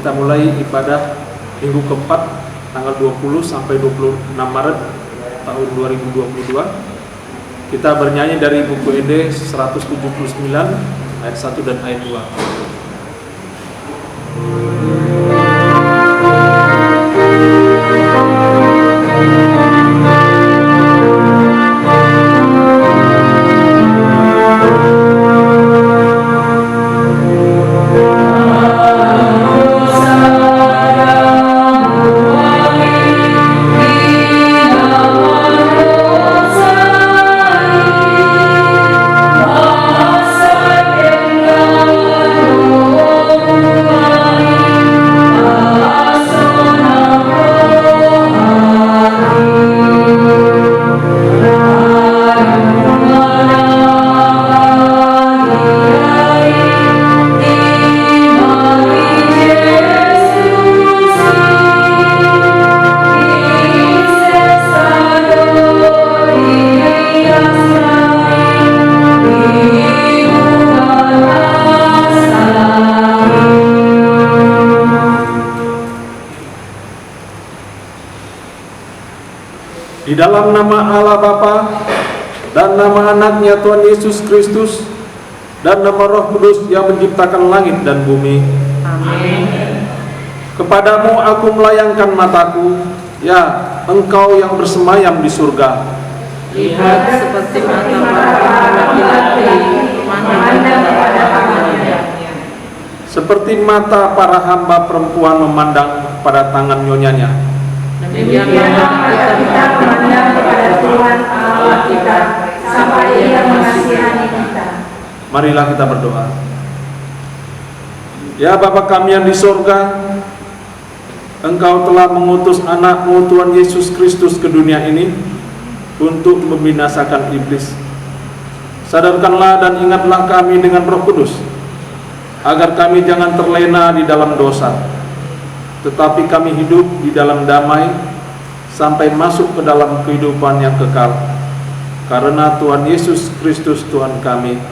kita mulai ibadah minggu keempat tanggal 20 sampai 26 Maret tahun 2022. Kita bernyanyi dari buku ED 179 ayat 1 dan ayat 2. Di dalam nama Allah Bapa dan nama anaknya Tuhan Yesus Kristus dan nama Roh Kudus yang menciptakan langit dan bumi. Amin. Kepadamu aku melayangkan mataku, ya Engkau yang bersemayam di surga. Lihat seperti mata para laki-laki memandang kepada hambanya. Seperti mata para hamba perempuan memandang pada tangan nyonyanya. Demikianlah kita memandang kepada Tuhan Allah kita sampai Ia mengasihani kita. Marilah kita berdoa. Ya Bapa kami yang di sorga, Engkau telah mengutus anak-Mu Tuhan Yesus Kristus ke dunia ini untuk membinasakan iblis. Sadarkanlah dan ingatlah kami dengan Roh Kudus, agar kami jangan terlena di dalam dosa, tetapi kami hidup di dalam damai sampai masuk ke dalam kehidupan yang kekal. Karena Tuhan Yesus Kristus Tuhan kami.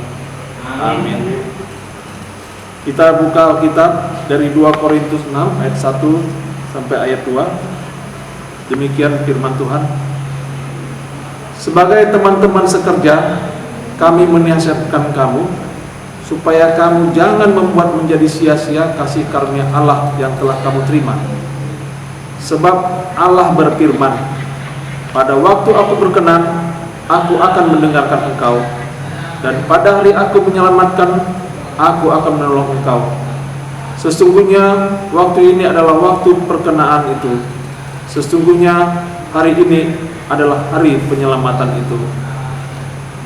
Amin. Kita buka Alkitab dari 2 Korintus 6 ayat 1 sampai ayat 2. Demikian firman Tuhan. Sebagai teman-teman sekerja, kami menasihatkan kamu supaya kamu jangan membuat menjadi sia-sia kasih karunia Allah yang telah kamu terima. Sebab Allah berfirman, pada waktu aku berkenan, aku akan mendengarkan engkau, dan pada hari aku menyelamatkan, aku akan menolong engkau. Sesungguhnya waktu ini adalah waktu perkenaan itu. Sesungguhnya hari ini adalah hari penyelamatan itu.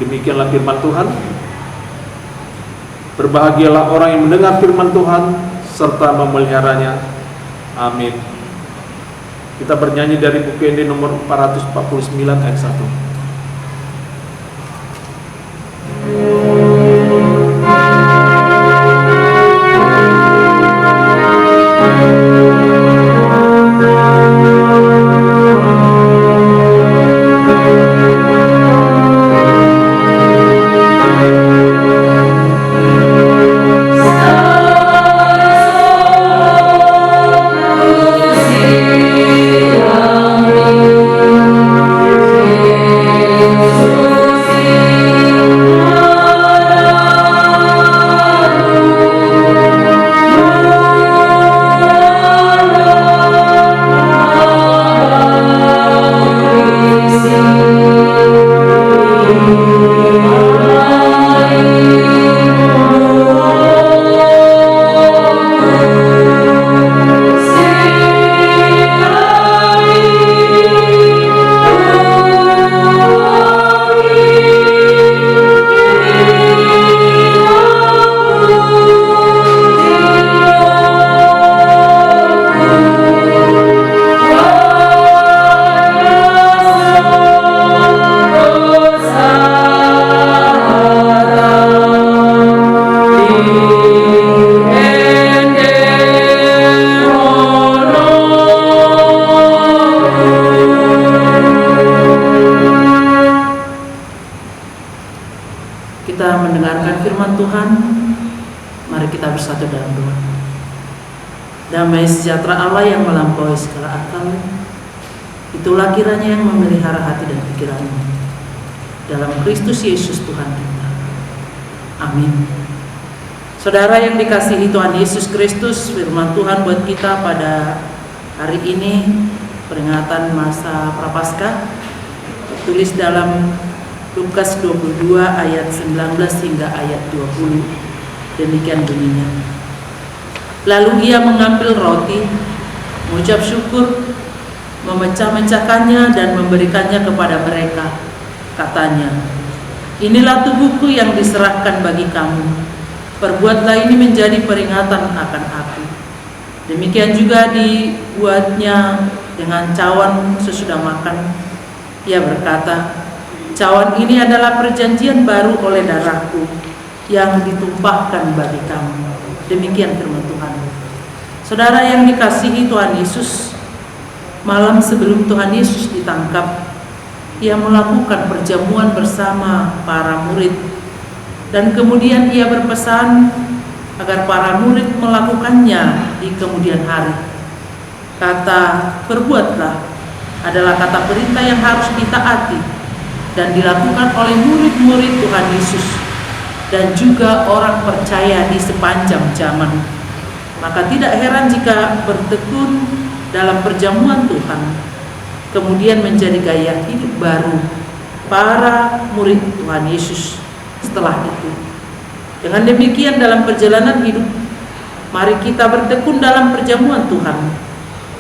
Demikianlah firman Tuhan. Berbahagialah orang yang mendengar firman Tuhan serta memeliharanya. Amin. Kita bernyanyi dari buku ED nomor 449 ayat 1. Kita mendengarkan firman Tuhan. Mari kita bersatu dalam doa. Damai sejahtera Allah yang melampaui segala akal, itulah kiranya yang memelihara hati dan pikiranmu dalam Kristus Yesus Tuhan kita. Amin. Saudara yang dikasihi Tuhan Yesus Kristus, firman Tuhan buat kita pada hari ini, peringatan masa Prapaskah, tertulis dalam Lukas 22 ayat 19 hingga ayat 20. Demikian bunyinya. Lalu ia mengambil roti, mengucap syukur, memecah-mecahkannya dan memberikannya kepada mereka. Katanya, "Inilah tubuhku yang diserahkan bagi kamu. Perbuatlah ini menjadi peringatan akan aku." Demikian juga dibuatnya dengan cawan sesudah makan. Ia berkata, "Cawan ini adalah perjanjian baru oleh darahku yang ditumpahkan bagi kamu." Demikian firman Tuhan. Saudara yang dikasihi Tuhan Yesus, malam sebelum Tuhan Yesus ditangkap, ia melakukan perjamuan bersama para murid, dan kemudian ia berpesan agar para murid melakukannya di kemudian hari. Kata "perbuatlah" adalah kata perintah yang harus ditaati dan dilakukan oleh murid-murid Tuhan Yesus dan juga orang percaya di sepanjang zaman. Maka tidak heran jika bertekun dalam perjamuan Tuhan kemudian menjadi gaya hidup baru para murid Tuhan Yesus setelah itu. Dengan demikian dalam perjalanan hidup, mari kita bertekun dalam perjamuan Tuhan,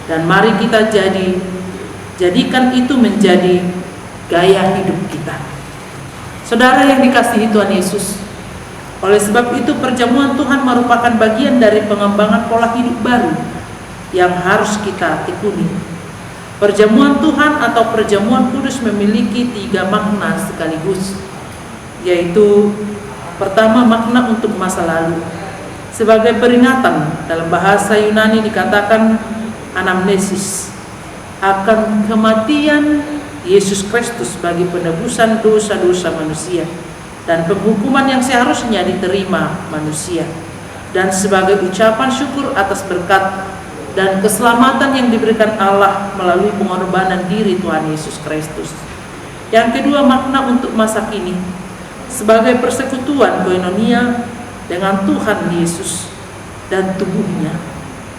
dan mari kita jadikan itu menjadi gaya hidup kita. Saudara yang dikasihi Tuhan Yesus, oleh sebab itu perjamuan Tuhan merupakan bagian dari pengembangan pola hidup baru yang harus kita tekuni. Perjamuan Tuhan atau perjamuan kudus memiliki 3 makna sekaligus, yaitu pertama, makna untuk masa lalu. Sebagai peringatan, dalam bahasa Yunani dikatakan anamnesis, akan kematian Yesus Kristus bagi penebusan dosa-dosa manusia dan penghukuman yang seharusnya diterima manusia, dan sebagai ucapan syukur atas berkat dan keselamatan yang diberikan Allah melalui pengorbanan diri Tuhan Yesus Kristus. Yang kedua, makna untuk masa kini, sebagai persekutuan koinonia dengan Tuhan Yesus dan tubuhnya.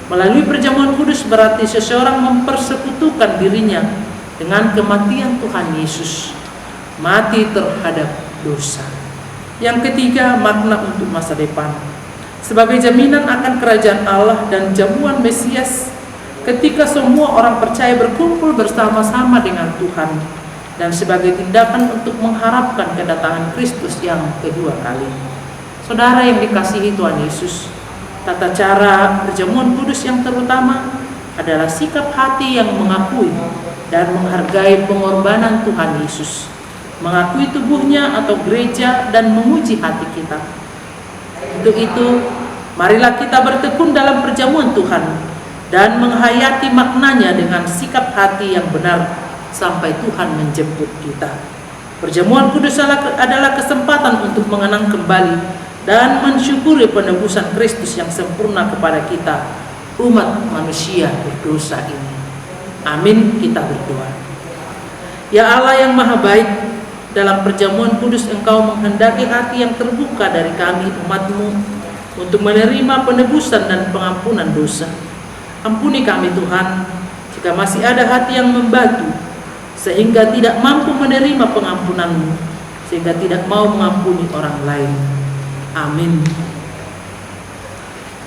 Melalui perjamuan kudus berarti seseorang mempersekutukan dirinya dengan kematian Tuhan Yesus, mati terhadap dosa. Yang ketiga, makna untuk masa depan, sebagai jaminan akan kerajaan Allah dan jamuan Mesias ketika semua orang percaya berkumpul bersama-sama dengan Tuhan, dan sebagai tindakan untuk mengharapkan kedatangan Kristus yang kedua kali. Saudara yang dikasihi Tuhan Yesus, tata cara perjamuan kudus yang terutama adalah sikap hati yang mengakui dan menghargai pengorbanan Tuhan Yesus, mengakui tubuhnya atau gereja, dan menguji hati kita. Untuk itu, marilah kita bertekun dalam perjamuan Tuhan dan menghayati maknanya dengan sikap hati yang benar sampai Tuhan menjemput kita. Perjamuan kudus adalah kesempatan untuk mengenang kembali dan mensyukuri penebusan Kristus yang sempurna kepada kita, umat manusia berdosa ini. Amin, kita berdoa. Ya Allah yang maha baik, dalam perjamuan kudus Engkau menghendaki hati yang terbuka dari kami umat-Mu untuk menerima penebusan dan pengampunan dosa. Ampuni kami Tuhan, jika masih ada hati yang membatu sehingga tidak mampu menerima pengampunan-Mu, sehingga tidak mau mengampuni orang lain. Amin.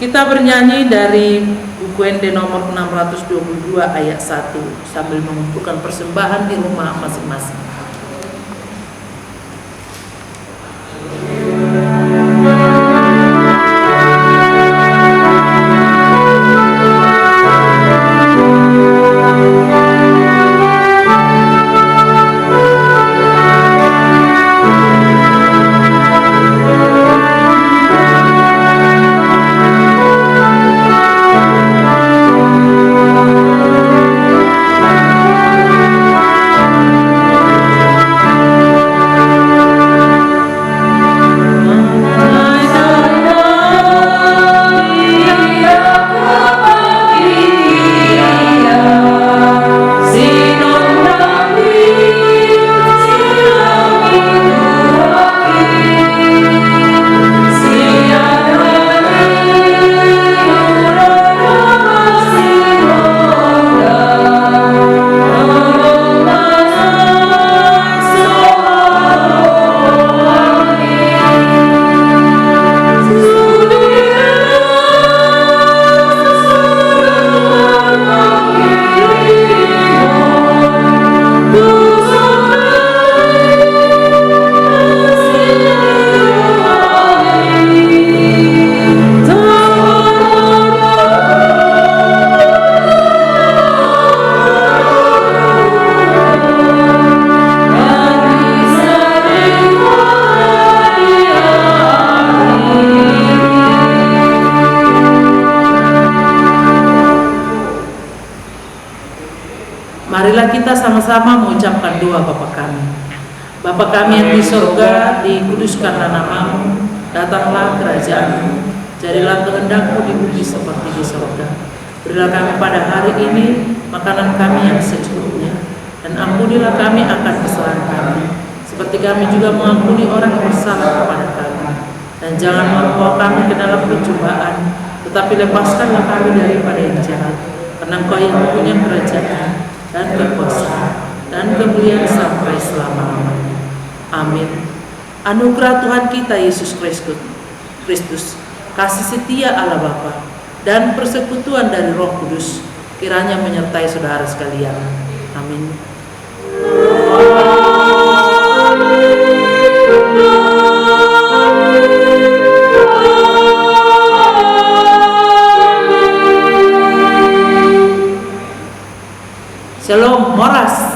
Kita bernyanyi dari buku ND nomor 622 ayat 1 sambil mengumpulkan persembahan di rumah masing-masing. sama-sama mengucapkan doa Bapa kami. Bapa kami yang di sorga, dikuduskanlah namamu, datanglah kerajaan-Mu, jadilah kehendak-Mu di bumi seperti di sorga. Berilah kami pada hari ini makanan kami yang secukupnya, dan ampunilah kami akan kesalahan kami, seperti kami juga mengampuni orang yang bersalah kepada kami. Dan jangan membawa kami ke dalam pencobaan, tetapi lepaskanlah kami daripada yang jahat. Karena Engkau yang mempunyai kerajaan dan kekuasaan dan kemuliaan sampai selama-lamanya. Amin. Anugerah Tuhan kita Yesus Kristus, kasih setia Allah Bapa, dan persekutuan dari Roh Kudus kiranya menyertai saudara sekalian. Amin. Shalom Moras.